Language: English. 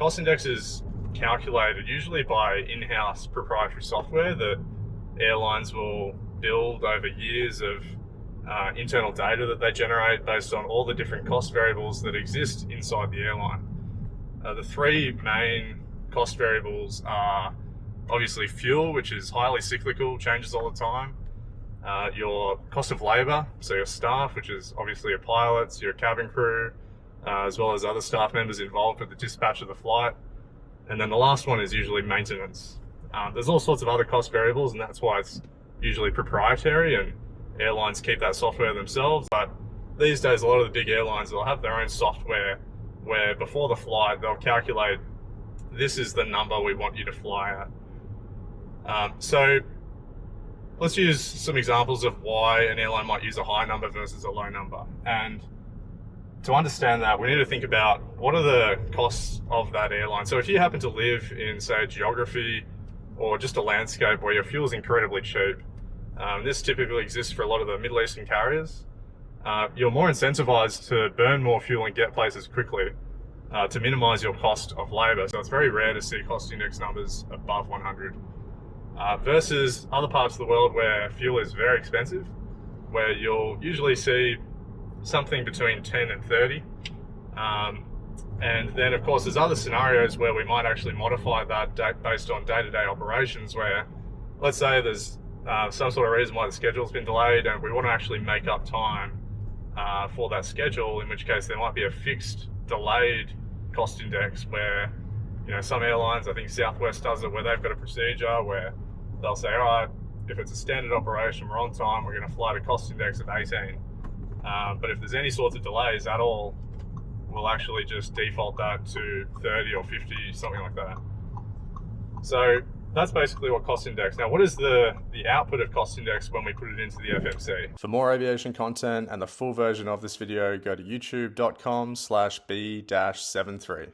cost index is calculated usually by in-house proprietary software that airlines will build over years of internal data that they generate based on all the different cost variables that exist inside the airline. The three main cost variables are obviously fuel, which is highly cyclical, changes all the time. Your cost of labor, so your staff, which is obviously your pilots, your cabin crew, as well as other staff members involved with the dispatch of the flight. And then the last one is usually maintenance. There's all sorts of other cost variables, and that's why it's usually proprietary and airlines keep that software themselves. But these days, a lot of the big airlines will have their own software where before the flight, they'll calculate, this is the number we want you to fly at. So let's use some examples of why an airline might use a high number versus a low number. And to understand that, we need to think about what are the costs of that airline. So if you happen to live in, say, a geography or just a landscape where your fuel is incredibly cheap, this typically exists for a lot of the Middle Eastern carriers, you're more incentivized to burn more fuel and get places quickly to minimize your cost of labor. So it's very rare to see cost index numbers above 100 versus other parts of the world where fuel is very expensive, where you'll usually see something between 10 and 30. And then of course there's other scenarios where we might actually modify that based on day-to-day operations, where let's say there's some sort of reason why the schedule's been delayed and we want to actually make up time for that schedule, in which case there might be a fixed delayed cost index where, you know, some airlines, I think Southwest does it, where they've got a procedure where they'll say, all right, if it's a standard operation, we're on time, we're going to fly to cost index of 18. But if there's any sorts of delays at all, we'll actually just default that to 30 or 50, something like that. So that's basically what cost index. Now, what is the output of cost index when we put it into the FMC? For more aviation content and the full version of this video, go to youtube.com/b-73.